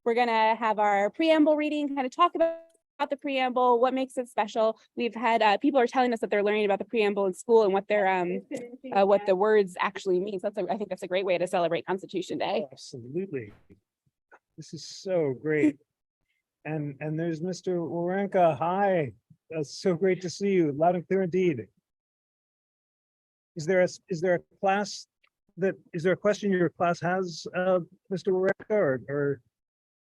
We're going to have our preamble reading, kind of talk about the preamble, what makes it special. We've had people are telling us that they're learning about the preamble in school and what their what the words actually mean. So I think that's a great way to celebrate Constitution Day. Absolutely. This is so great. And there's Mr. Warenka. Hi. That's so great to see you. Loud and clear indeed. Is there a class that is there a question your class has, Mr. Warenka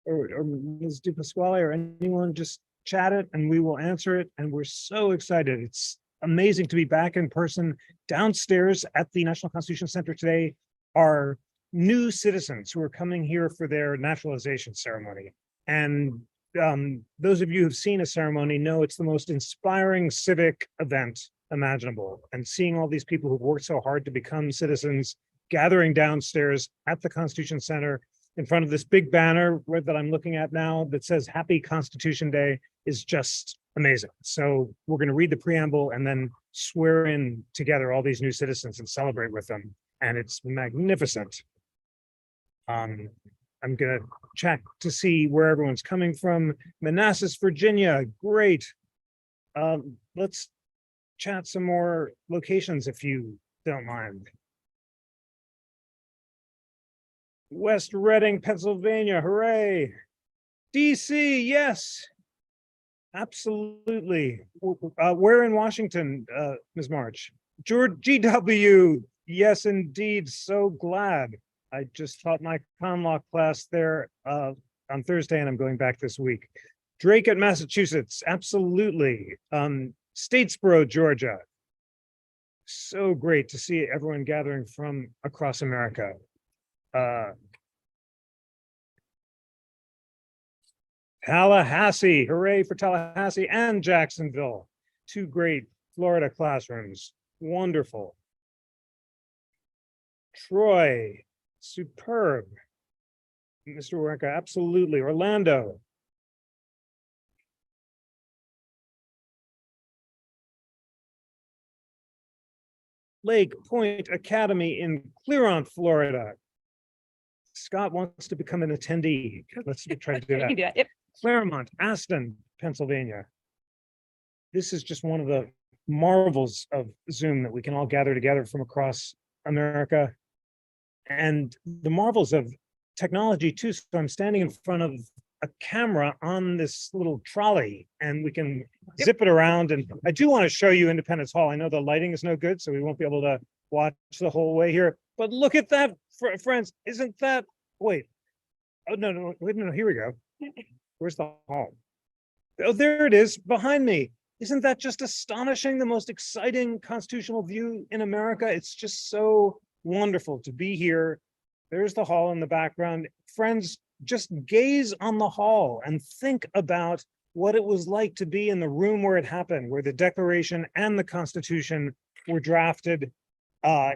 or Ms. DuPasquale or anyone? Just chat it and we will answer it. And we're so excited. It's amazing to be back in person. Downstairs at the National Constitution Center today are new citizens who are coming here for their naturalization ceremony. And those of you who've seen a ceremony know it's the most inspiring civic event imaginable. And seeing all these people who've worked so hard to become citizens gathering downstairs at the Constitution Center in front of this big banner that I'm looking at now that says Happy Constitution Day is just amazing. So we're going to read the preamble and then swear in together all these new citizens and celebrate with them. And it's magnificent. I'm going to check to see where everyone's coming from. Manassas, Virginia, great. Let's chat some more locations if you don't mind. West Reading, Pennsylvania, hooray. DC, yes, absolutely. Where in Washington, Ms. March? George GW, yes, indeed, so glad. I just taught my con law class there on Thursday, and I'm going back this week. Drake at Massachusetts, absolutely. Statesboro, Georgia. So great to see everyone gathering from across America. Tallahassee, hooray for Tallahassee and Jacksonville. Two great Florida classrooms, wonderful. Troy, superb. Mr. Warenka, absolutely. Orlando. Lake Point Academy in Clearmont, Florida. Scott wants to become an attendee. Let's try to do that. Yep. Claremont, Aston, Pennsylvania. This is just one of the marvels of Zoom that we can all gather together from across America. And the marvels of technology too. So I'm standing in front of a camera on this little trolley and we can zip it around. And I do want to show you Independence Hall. I know the lighting is no good, so we won't be able to watch the whole way here. But look at that, friends. Isn't that, wait. Oh, no, wait, no, here we go. Where's the hall? Oh, there it is behind me. Isn't that just astonishing? The most exciting constitutional view in America. It's just so wonderful to be here. There's the hall in the background. Friends, just gaze on the hall and think about what it was like to be in the room where it happened, where the Declaration and the Constitution were drafted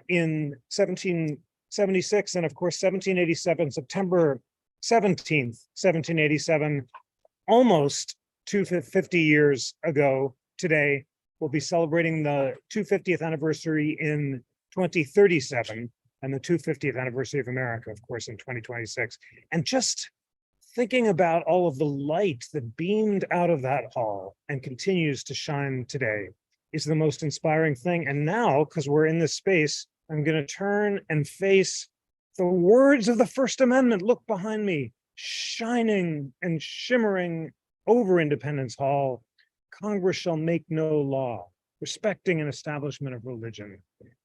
in 1776 and of course 1787, September 17th, 1787, almost 250 years ago today. We'll be celebrating the 250th anniversary in 2037 and the 250th anniversary of America, of course, in 2026. And just thinking about all of the light that beamed out of that hall and continues to shine today is the most inspiring thing. And now, because we're in this space, I'm going to turn and face the words of the First Amendment. Look behind me, shining and shimmering over Independence Hall. Congress shall make no law respecting an establishment of religion,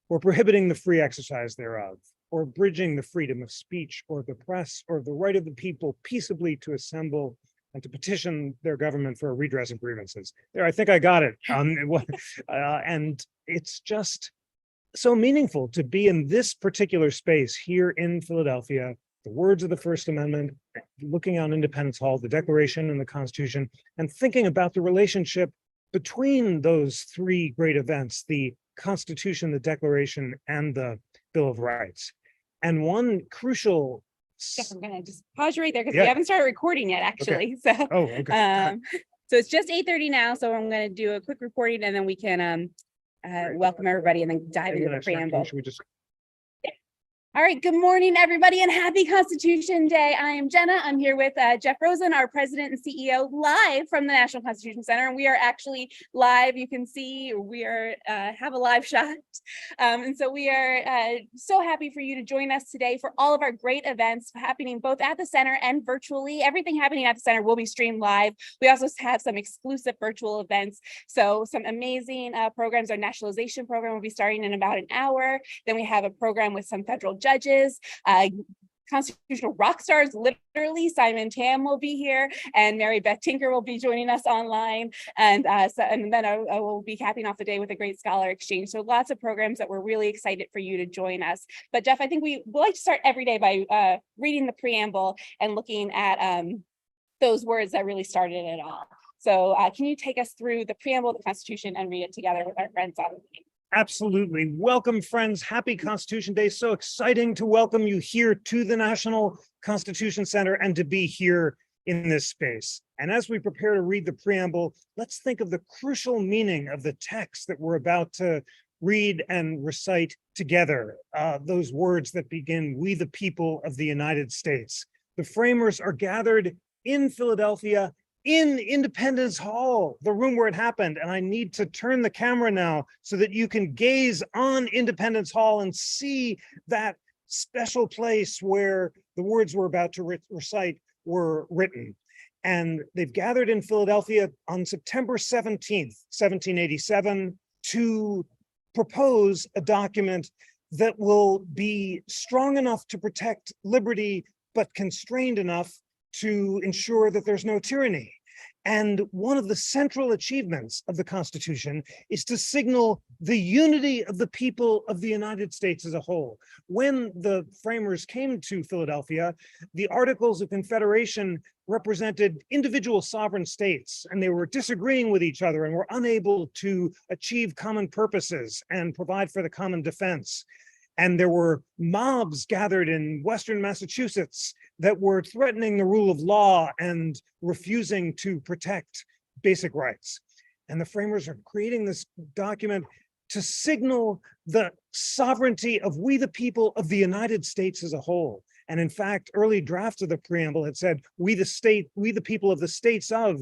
or prohibiting the free exercise thereof, or abridging the freedom of speech or the press, or the right of the people peaceably to assemble and to petition their government for a redress of grievances. There, I think I got it. And it's just so meaningful to be in this particular space here in Philadelphia, the words of the First Amendment, looking on Independence Hall, the Declaration and the Constitution, and thinking about the relationship between those three great events, the Constitution, the Declaration, and the Bill of Rights. And one crucial... Yes, I'm gonna just pause you right there because we haven't started recording yet, actually. Okay. So, okay. So it's just 8:30 now. So I'm gonna do a quick reporting and then we can welcome everybody and then dive into the preamble. Should we just... All right, good morning, everybody, and happy Constitution Day. I am Jenna. I'm here with Jeff Rosen, our president and CEO, live from the National Constitution Center. And we are actually live. You can see we are have a live shot. And so we are so happy for you to join us today for all of our great events happening both at the center and virtually. Everything happening at the center will be streamed live. We also have some exclusive virtual events. So some amazing programs. Our nationalization program will be starting in about an hour. Then we have a program with some federal judges, constitutional rock stars, literally. Simon Tam will be here, and Mary Beth Tinker will be joining us online. And then I will be capping off the day with a great scholar exchange. So lots of programs that we're really excited for you to join us. But Jeff, I think we like to start every day by reading the preamble and looking at those words that really started it all. So can you take us through the preamble of the Constitution and read it together with our friends on the team? Absolutely. Welcome, friends. Happy Constitution Day. So exciting to welcome you here to the National Constitution Center and to be here in this space. And as we prepare to read the preamble, let's think of the crucial meaning of the text that we're about to read and recite together. Those words that begin, "We the people of the United States." The framers are gathered in Philadelphia in Independence Hall, the room where it happened. And I need to turn the camera now so that you can gaze on Independence Hall and see that special place where the words we're about to recite were written. And they've gathered in Philadelphia on September 17th, 1787, to propose a document that will be strong enough to protect liberty, but constrained enough to ensure that there's no tyranny. And one of the central achievements of the Constitution is to signal the unity of the people of the United States as a whole. When the framers came to Philadelphia, the Articles of Confederation represented individual sovereign states, and they were disagreeing with each other and were unable to achieve common purposes and provide for the common defense. And there were mobs gathered in Western Massachusetts that were threatening the rule of law and refusing to protect basic rights. And the framers are creating this document to signal the sovereignty of we the people of the United States as a whole. And in fact, early drafts of the preamble had said, we the people of the states of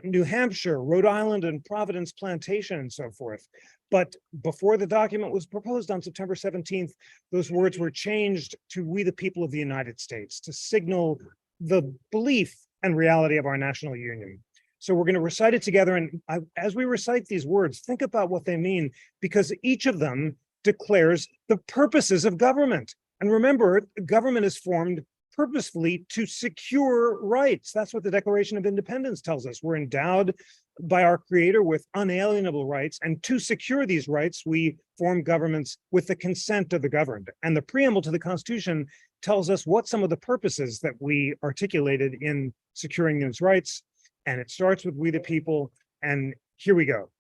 New Hampshire, Rhode Island, and Providence Plantation, and so forth. But before the document was proposed on September 17th, those words were changed to we the people of the United States to signal the belief and reality of our national union. So we're going to recite it together. And as we recite these words, think about what they mean, because each of them declares the purposes of government. And remember, government is formed purposefully to secure rights. That's what the Declaration of Independence tells us. We're endowed by our Creator with unalienable rights, and to secure these rights, we form governments with the consent of the governed. And the preamble to the Constitution tells us what some of the purposes that we articulated in securing those rights. And it starts with we the people. And here we go.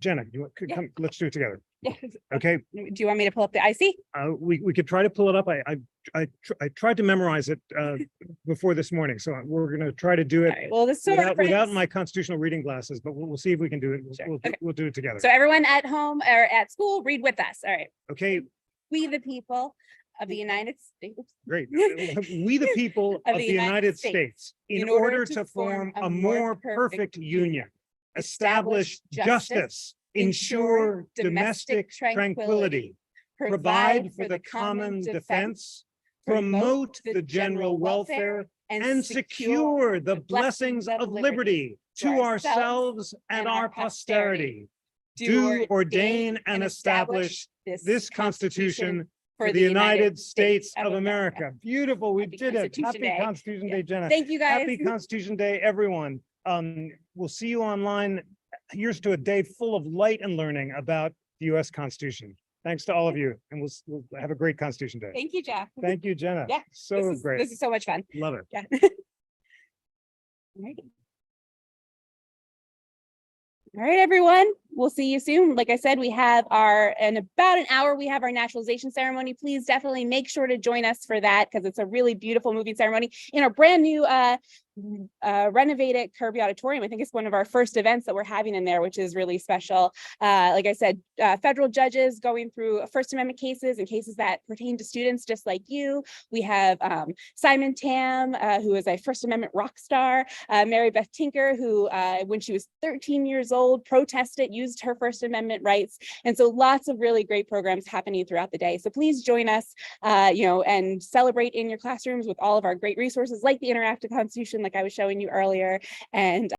Jenna, come, let's do it together. Yeah. Okay. Do you want me to pull up the IC? We could try to pull it up. I tried to memorize it before this morning, so we're going to try to do it Right, well, this without my constitutional reading glasses, but we'll see if we can do it. Sure. Okay. We'll do it together. So everyone at home or at school, read with us. All right. Okay. We the people of the United States. Great. We the people of the United States, in order to form a more perfect union, establish justice, ensure domestic tranquility, provide for the common defense, promote the general welfare, and secure the blessings of liberty to ourselves and our posterity. Do ordain and establish this Constitution for the United States of America. Beautiful. We did it. Happy Constitution Day, Jenna. Thank you, guys. Happy Constitution Day, everyone. We'll see you online. Here's to a day full of light and learning about the U.S. Constitution. Thanks to all of you, and we'll have a great Constitution Day. Thank you, Jeff. Thank you, Jenna. Yeah, so great. This is so much fun. Love it. Yeah. All right. All right, everyone. We'll see you soon. Like I said, we have in about an hour, we have our naturalization ceremony. Please definitely make sure to join us for that because it's a really beautiful moving ceremony in our brand new renovated Kirby Auditorium. I think it's one of our first events that we're having in there, which is really special. Like I said, federal judges going through First Amendment cases and cases that pertain to students just like you. We have Simon Tam, who is a First Amendment rock star, Mary Beth Tinker, who when she was 13 years old, protested, used her First Amendment rights. And so lots of really great programs happening throughout the day. So please join us, and celebrate in your classrooms with all of our great resources like the Interactive Constitution, like I was showing you earlier. And